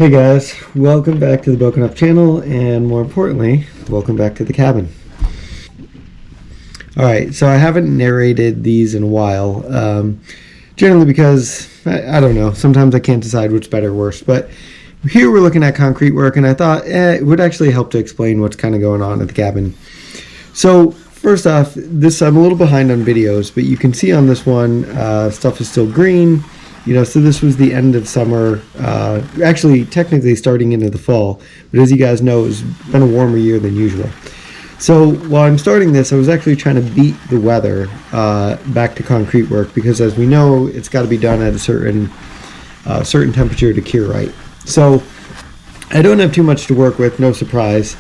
Hey guys, welcome back to the Broken Up channel, and more importantly, welcome back to the cabin. Alright, so I haven't narrated these in a while, generally because, I don't know, sometimes I can't decide what's better or worse, but here we're looking at concrete work, and I thought it would actually help to explain what's kind of going on at the cabin. So, first off, I'm a little behind on videos, but you can see on this one, stuff is still green. So this was the end of summer, actually technically starting into the fall, but as you guys know, it's been a warmer year than usual. So while I'm starting this, I was actually trying to beat the weather back to concrete work, because as we know, it's got to be done at a certain temperature to cure right. So I don't have too much to work with, no surprise.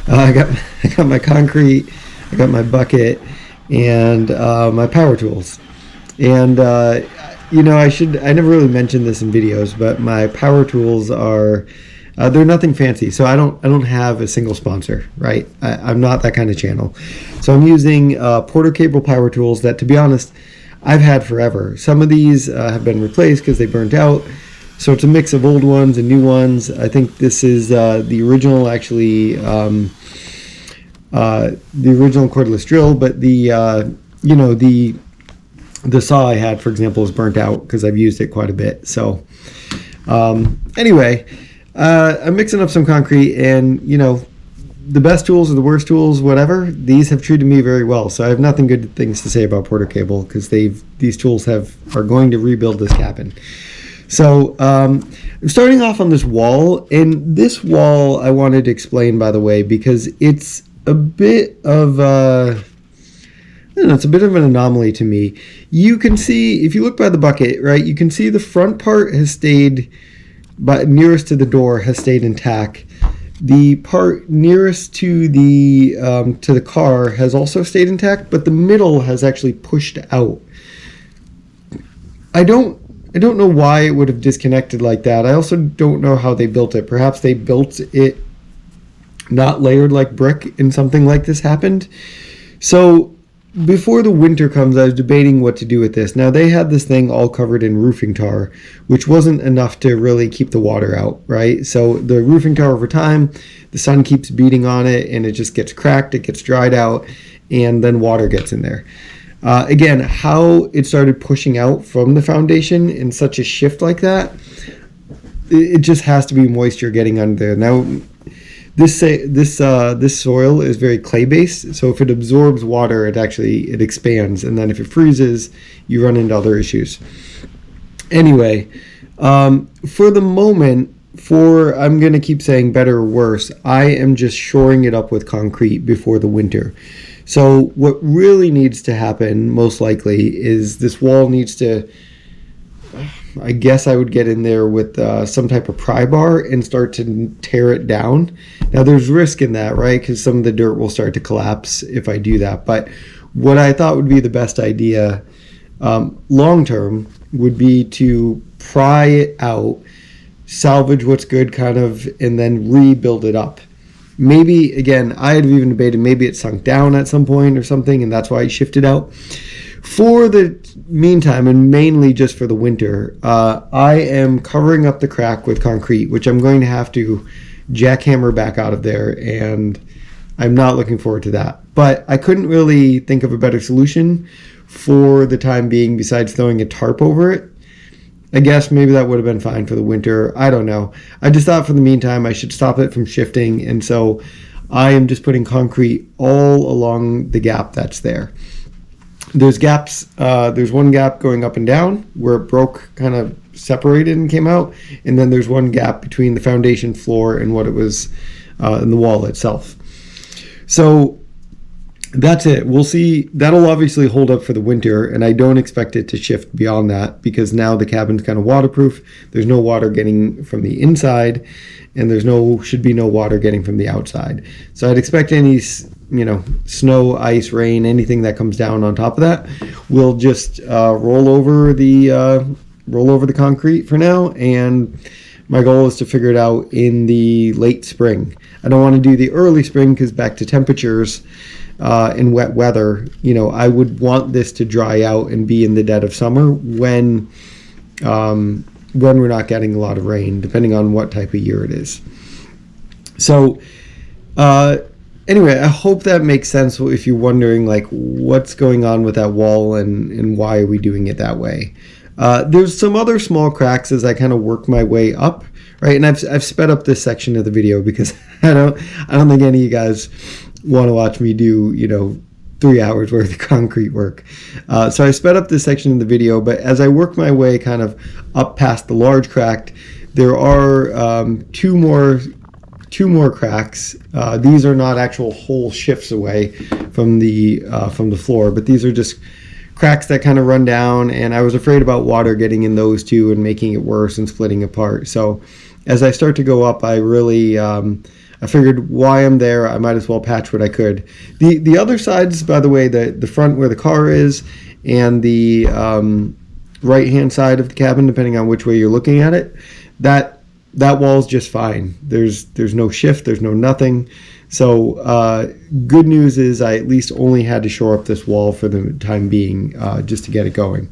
I got my concrete, I got my bucket, and my power tools. And I never really mentioned this in videos, but my power tools are, they're nothing fancy. So I don't have a single sponsor, right? I'm not that kind of channel. So I'm using Porter Cable power tools that, to be honest, I've had forever. Some of these have been replaced because they burnt out. So it's a mix of old ones and new ones. I think this is the original, actually, the original cordless drill, but the saw I had, for example, is burnt out because I've used it quite a bit. So anyway, I'm mixing up some concrete, and the best tools or the worst tools, whatever, these have treated me very well. So I have nothing good things to say about Porter Cable, because these tools are going to rebuild this cabin. So I'm starting off on this wall, and this wall I wanted to explain, by the way, because it's a bit of it's a bit of an anomaly to me. You can see, if you look by the bucket, right, you can see the front part has stayed, but nearest to the door has stayed intact. The part nearest to the car has also stayed intact, but the middle has actually pushed out. I don't know why it would have disconnected like that. I also don't know how they built it. Perhaps they built it not layered like brick and something like this happened. So before the winter comes, I was debating what to do with this. Now, they had this thing all covered in roofing tar, which wasn't enough to really keep the water out, right? So the roofing tar, over time, the sun keeps beating on it, and it just gets cracked, it gets dried out, and then water gets in there. Again, how it started pushing out from the foundation in such a shift like that, it just has to be moisture getting under there. Now, this soil is very clay based, so if it absorbs water, it expands, and then if it freezes, you run into other issues. Anyway, for the moment, I'm going to keep saying better or worse, I am just shoring it up with concrete before the winter. So what really needs to happen, most likely, is this wall needs to, I guess I would get in there with some type of pry bar and start to tear it down. Now, there's risk in that, right? Because some of the dirt will start to collapse if I do that. But what I thought would be the best idea long term would be to pry it out, salvage what's good kind of, and then rebuild it up. Maybe, again, I had even debated maybe it sunk down at some point or something, and that's why it shifted out. For the meantime, and mainly just for the winter, I am covering up the crack with concrete, which I'm going to have to jackhammer back out of there, and I'm not looking forward to that. But I couldn't really think of a better solution for the time being besides throwing a tarp over it. I guess maybe that would have been fine for the winter. I don't know. I just thought for the meantime I should stop it from shifting, and so I am just putting concrete all along the gap that's there. There's gaps. There's one gap going up and down where it broke, kind of separated and came out, and then there's one gap between the foundation floor and what it was in the wall itself. So that's it. We'll see. That'll obviously hold up for the winter, and I don't expect it to shift beyond that, because now the cabin's kind of waterproof. There's no water getting from the inside, and should be no water getting from the outside. So I'd expect any snow, ice, rain, anything that comes down on top of that will just roll over the concrete for now, and my goal is to figure it out in the late spring. I don't want to do the early spring, because back to temperatures in wet weather, I would want this to dry out and be in the dead of summer when when we're not getting a lot of rain, depending on what type of year it is. So anyway, I hope that makes sense if you're wondering like what's going on with that wall and why are we doing it that way. There's some other small cracks as I kind of work my way up, right? And I've sped up this section of the video because I don't think any of you guys want to watch me do 3 hours worth of concrete work. So I sped up this section of the video, but as I work my way kind of up past the large crack, there are two more cracks. These are not actual whole shifts away from the floor, but these are just cracks that kind of run down, and I was afraid about water getting in those two and making it worse and splitting apart. So as I start to go up, I really I figured why I'm there, I might as well patch what I could. The other sides, by the way, the front where the car is and the right hand side of the cabin, depending on which way you're looking at it, that wall's just fine. There's no shift, there's no nothing. So good news is I at least only had to shore up this wall for the time being, just to get it going.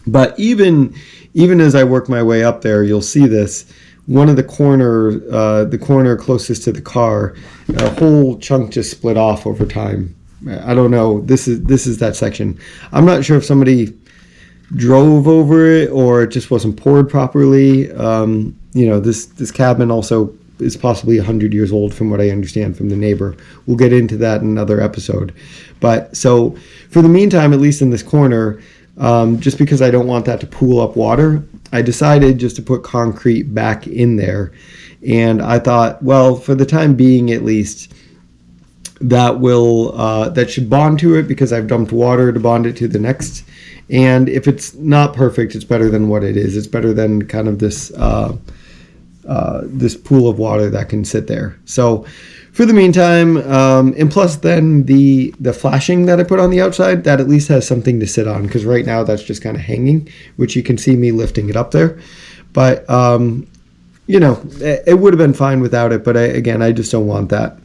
But even as I work my way up there, you'll see this. One of the corner closest to the car, a whole chunk just split off over time. I don't know. This is that section. I'm not sure if somebody drove over it or it just wasn't poured properly. This cabin also is possibly 100 years old from what I understand from the neighbor. We'll get into that in another episode. But so for the meantime, at least in this corner, just because I don't want that to pool up water, I decided just to put concrete back in there. And I thought, well, for the time being at least, that should bond to it because I've dumped water to bond it to the next. And if it's not perfect, it's better than what it is. It's better than kind of this this pool of water that can sit there. So for the meantime, and plus then the flashing that I put on the outside, that at least has something to sit on, because right now that's just kind of hanging, which you can see me lifting it up there. But it would have been fine without it, but I just don't want that.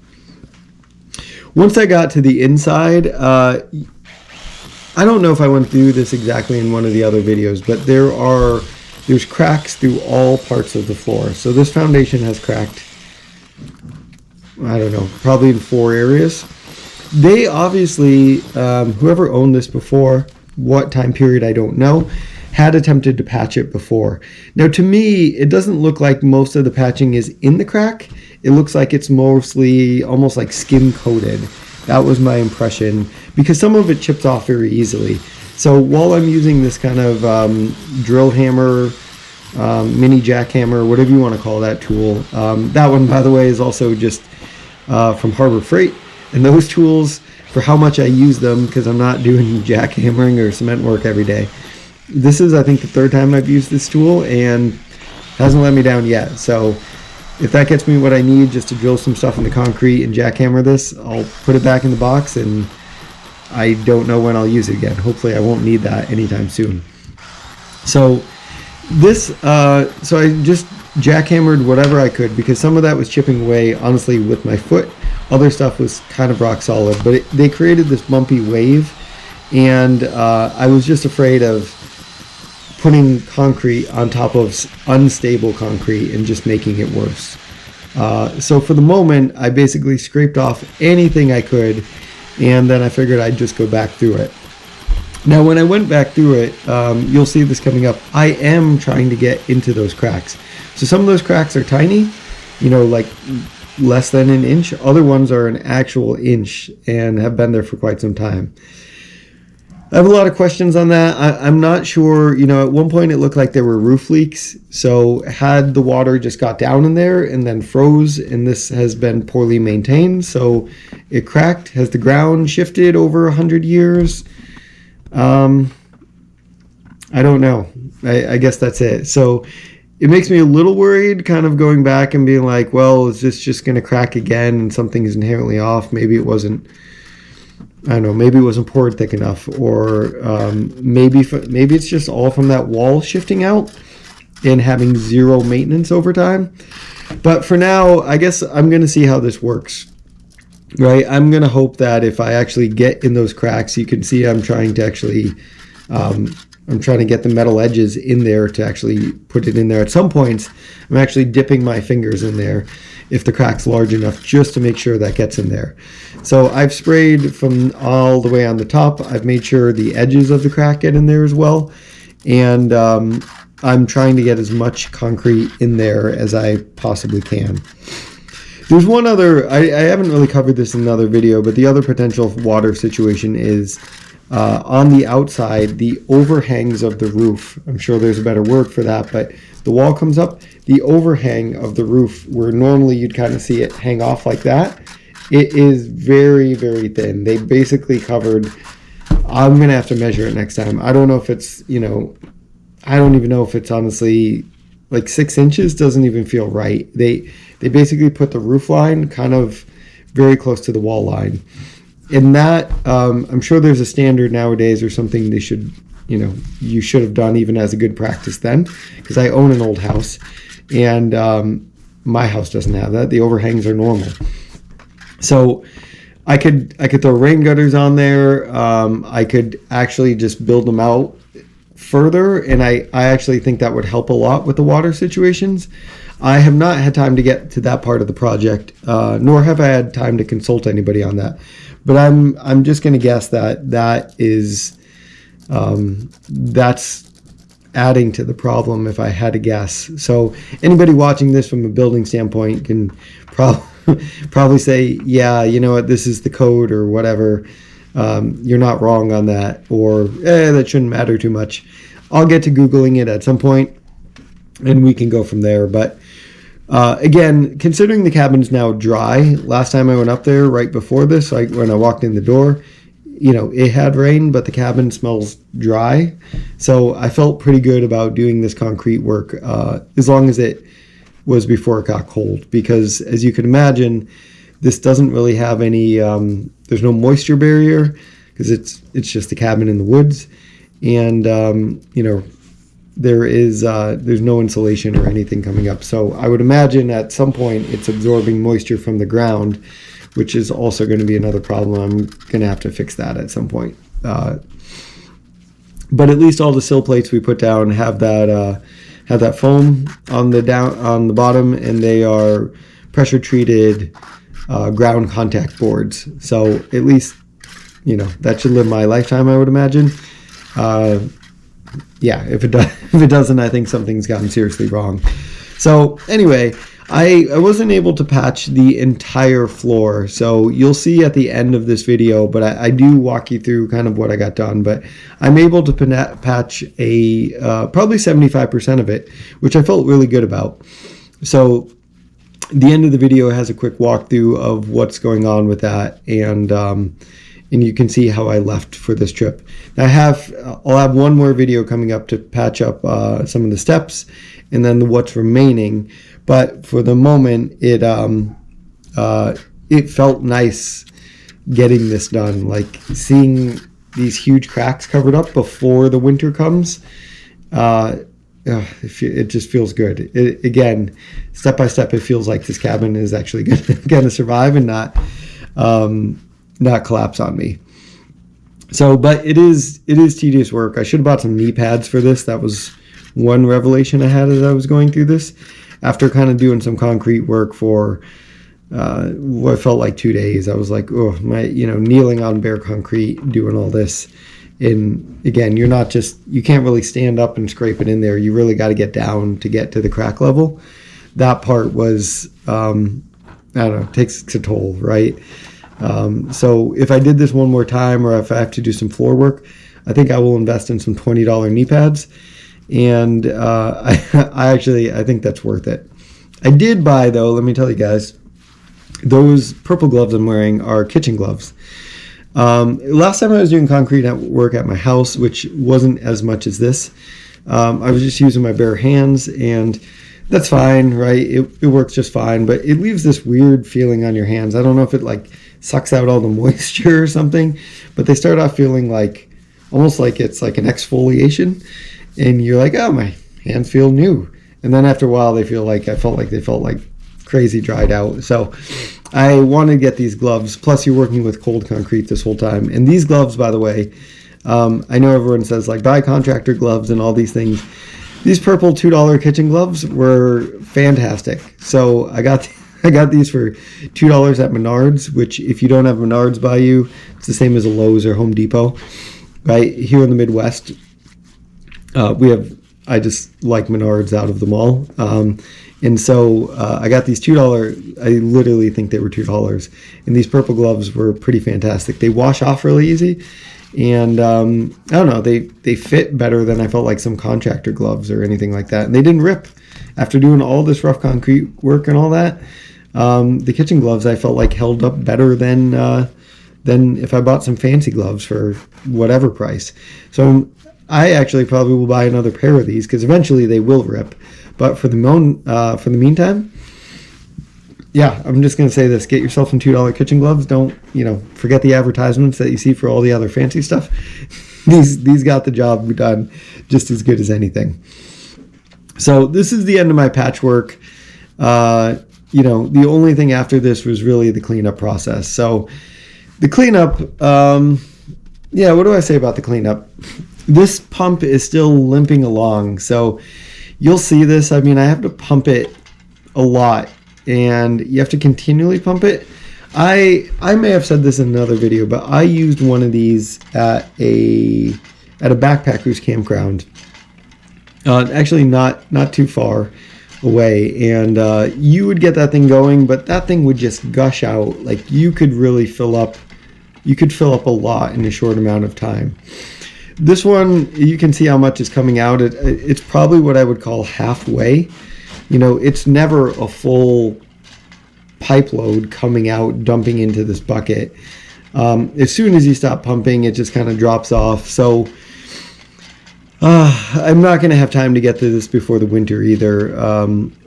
Once I got to the inside, I don't know if I went through this exactly in one of the other videos, but there's cracks through all parts of the floor. So this foundation has cracked, I don't know, probably in 4 areas. They obviously, whoever owned this before, what time period I don't know, had attempted to patch it before. Now to me, it doesn't look like most of the patching is in the crack. It looks like it's mostly almost like skim coated. That was my impression, because some of it chipped off very easily. So while I'm using this kind of drill hammer, mini jackhammer, whatever you want to call that tool, that one, by the way, is also just from Harbor Freight. And those tools, for how much I use them, because I'm not doing jackhammering or cement work every day, this is, I think, the 3rd time I've used this tool and hasn't let me down yet. So if that gets me what I need just to drill some stuff in the concrete and jackhammer this, I'll put it back in the box, and I don't know when I'll use it again. Hopefully I won't need that anytime soon. So this, so I just jackhammered whatever I could, because some of that was chipping away, honestly, with my foot. Other stuff was kind of rock solid, but they created this bumpy wave, and I was just afraid of putting concrete on top of unstable concrete and just making it worse. So for the moment, I basically scraped off anything I could, and then I figured I'd just go back through it. Now, when I went back through it, you'll see this coming up, I am trying to get into those cracks. So some of those cracks are tiny, like less than an inch. Other ones are an actual inch and have been there for quite some time. I have a lot of questions on that. I'm not sure. At one point it looked like there were roof leaks. So had the water just got down in there and then froze, and this has been poorly maintained, so it cracked. Has the ground shifted over 100 years? I don't know. I guess that's it. So it makes me a little worried, kind of going back and being like, well, is this just going to crack again and something is inherently off? Maybe it wasn't. I don't know, maybe it wasn't poured thick enough, or maybe it's just all from that wall shifting out and having zero maintenance over time. But for now, I guess I'm going to see how this works, right? I'm going to hope that if I actually get in those cracks, you can see I'm trying to actually I'm trying to get the metal edges in there to actually put it in there. At some points, I'm actually dipping my fingers in there if the crack's large enough, just to make sure that gets in there. So I've sprayed from all the way on the top. I've made sure the edges of the crack get in there as well. And I'm trying to get as much concrete in there as I possibly can. There's one other, I haven't really covered this in another video, but the other potential water situation is on the outside, the overhangs of the roof. I'm sure there's a better word for that, but the wall comes up. The overhang of the roof, where normally you'd kind of see it hang off like that, it is very, very thin. They basically covered, I'm going to have to measure it next time. I don't know if it's, I don't even know if it's honestly like 6 inches. Doesn't even feel right. They basically put the roof line kind of very close to the wall line. And that, I'm sure there's a standard nowadays or something they should, you should have done even as a good practice then, because I own an old house and my house doesn't have that. The overhangs are normal. So I could throw rain gutters on there. I could actually just build them out further, and I actually think that would help a lot with the water situations. I have not had time to get to that part of the project, nor have I had time to consult anybody on that. But I'm just going to guess that is that's adding to the problem if I had to guess. So anybody watching this from a building standpoint can probably say, yeah, you know what, this is the code or whatever. You're not wrong on that, or that shouldn't matter too much. I'll get to Googling it at some point and we can go from there. But again, considering the cabin's now dry, last time I went up there right before this, when I walked in the door, it had rain, but the cabin smells dry. So I felt pretty good about doing this concrete work as long as it was before it got cold, because as you can imagine, this doesn't really have any, there's no moisture barrier because it's just a cabin in the woods. And, there's no insulation or anything coming up. So I would imagine at some point it's absorbing moisture from the ground, which is also going to be another problem. I'm going to have to fix that at some point. But at least all the sill plates we put down have that foam on the bottom, and they are pressure treated ground contact boards. So at least, that should live my lifetime, I would imagine. Yeah, if it doesn't, I think something's gotten seriously wrong. So anyway, I wasn't able to patch the entire floor. So you'll see at the end of this video, but I do walk you through kind of what I got done. But I'm able to patch probably 75% of it, which I felt really good about. So the end of the video has a quick walkthrough of what's going on with that, and you can see how I left for this trip. Now I'll have one more video coming up to patch up some of the steps, and then what's remaining. But for the moment, it felt nice getting this done. Like seeing these huge cracks covered up before the winter comes. It just feels good. Again, step by step, it feels like this cabin is actually going to survive and not collapse on me. So, but it is tedious work. I should have bought some knee pads for this. That was one revelation I had as I was going through this. After kind of doing some concrete work for what felt like 2 days, I was like, oh, kneeling on bare concrete, doing all this. And again, you can't really stand up and scrape it in there. You really got to get down to get to the crack level. That part was, takes a toll, right? So if I did this one more time, or if I have to do some floor work, I think I will invest in some $20 knee pads. And I think that's worth it. I did buy, though, let me tell you guys, those purple gloves I'm wearing are kitchen gloves. Last time I was doing concrete work at my house, which wasn't as much as this, I was just using my bare hands, and that's fine, right? It works just fine, but it leaves this weird feeling on your hands. I don't know if it like sucks out all the moisture or something, but they start off feeling like almost like it's like an exfoliation, and you're like, oh, my hands feel new. And then after a while, I felt like they felt like crazy dried out. So I wanted to get these gloves. Plus, you're working with cold concrete this whole time. And these gloves, by the way, I know everyone says like buy contractor gloves and all these things. These purple $2 kitchen gloves were fantastic. So I got these for $2 at Menards, which if you don't have Menards by you, it's the same as a Lowe's or Home Depot. Right here in the Midwest, I just like Menards out of them all. And so I got these $2. I literally think they were $2. And these purple gloves were pretty fantastic. They wash off really easy. And I don't know, they fit better than I felt like some contractor gloves or anything like that. And they didn't rip. After doing all this rough concrete work and all that, the kitchen gloves I felt like held up better than if I bought some fancy gloves for whatever price. So I actually probably will buy another pair of these because eventually they will rip. But for the meantime, yeah, I'm just going to say this. Get yourself some $2 kitchen gloves. Don't, forget the advertisements that you see for all the other fancy stuff. These got the job done just as good as anything. So this is the end of my patchwork. The only thing after this was really the cleanup process. So the cleanup, what do I say about the cleanup? This pump is still limping along. So you'll see this. I mean, I have to pump it a lot, and you have to continually pump it. I may have said this in another video, but I used one of these at a backpackers campground. Actually, not too far away, and you would get that thing going, but that thing would just gush out. Like you could fill up a lot in a short amount of time. This one, you can see how much is coming out. It's probably what I would call halfway. It's never a full pipe load coming out, dumping into this bucket. As soon as you stop pumping, it just kind of drops off. So I'm not going to have time to get to this before the winter either.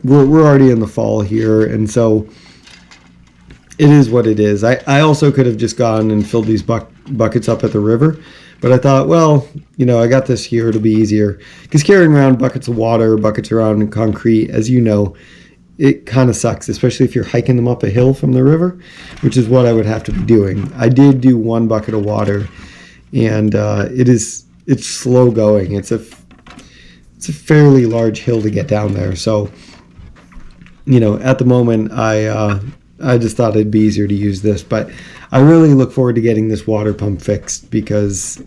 We're already in the fall here, and so it is what it is. I also could have just gone and filled these buckets up at the river. But I thought, well, I got this here. It'll be easier. Because carrying around buckets of water, buckets around concrete, as you know, it kind of sucks, especially if you're hiking them up a hill from the river, which is what I would have to be doing. I did do one bucket of water, and it's slow going. It's a fairly large hill to get down there. So, at the moment, I just thought it'd be easier to use this, but I really look forward to getting this water pump fixed because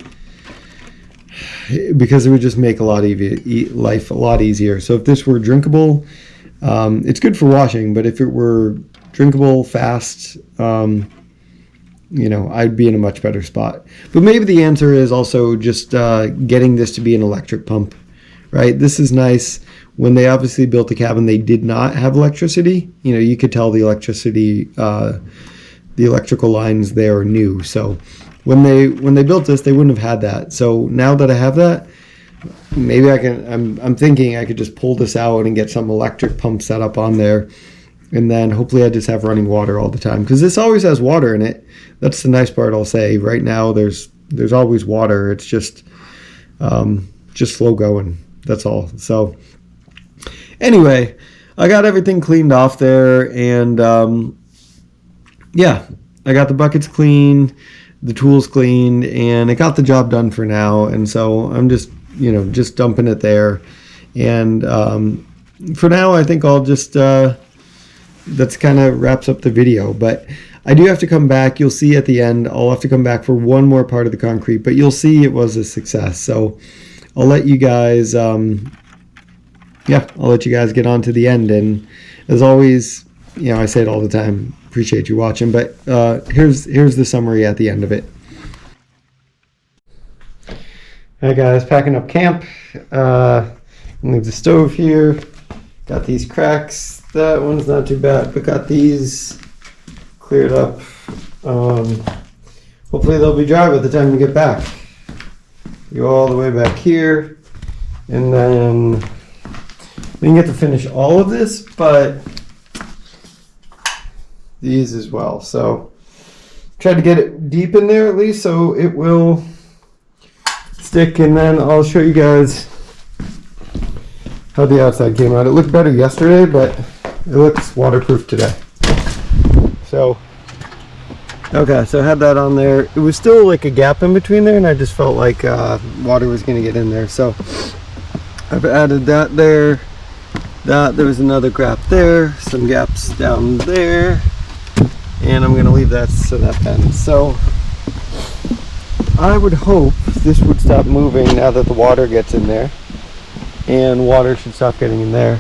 it would just make life a lot easier. So if this were drinkable, it's good for washing, but if it were drinkable fast, I'd be in a much better spot. But maybe the answer is also just getting this to be an electric pump, right? This is nice. When they obviously built the cabin, they did not have electricity. You could tell the electrical lines there are new. So when they built this, they wouldn't have had that. So now that I have that, maybe I can. I'm thinking I could just pull this out and get some electric pump set up on there, and then hopefully I just have running water all the time because this always has water in it. That's the nice part. I'll say right now there's always water. It's just slow going. That's all. So. Anyway, I got everything cleaned off there, and I got the buckets clean, the tools cleaned, and it got the job done for now. And so I'm just dumping it there. And for now, I think I'll just that's kind of wraps up the video. But I do have to come back. You'll see at the end, I'll have to come back for one more part of the concrete, but you'll see it was a success. So I'll let you guys. I'll let you guys get on to the end. And as always, I say it all the time, appreciate you watching, but here's the summary at the end of it. Hey guys, packing up camp. Leave the stove here. Got these cracks. That one's not too bad, but got these cleared up. Hopefully they'll be dry by the time we get back. Go all the way back here, and then we didn't get to finish all of this, but these as well. So try to get it deep in there at least so it will stick, and then I'll show you guys how the outside came out. It looked better yesterday, but it looks waterproof today. So Okay, so I had that on there. It was still like a gap in between there, and I just felt like water was going to get in there. So I've added that there. There was another gap there, some gaps down there, and I'm going to leave that so that bends. So I would hope this would stop moving now that the water gets in there, and water should stop getting in there.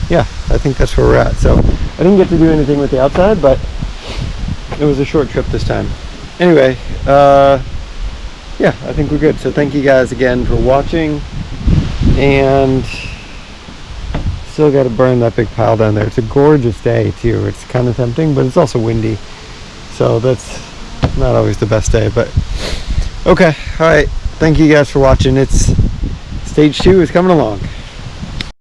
Yeah, I think that's where we're at. So I didn't get to do anything with the outside, but it was a short trip this time. Anyway, yeah, I think we're good. So thank you guys again for watching, and still got to burn that big pile down there. It's a gorgeous day too. It's kind of tempting, but it's also windy, so that's not always the best day. But okay, all right, thank you guys for watching. It's stage 2 is coming along.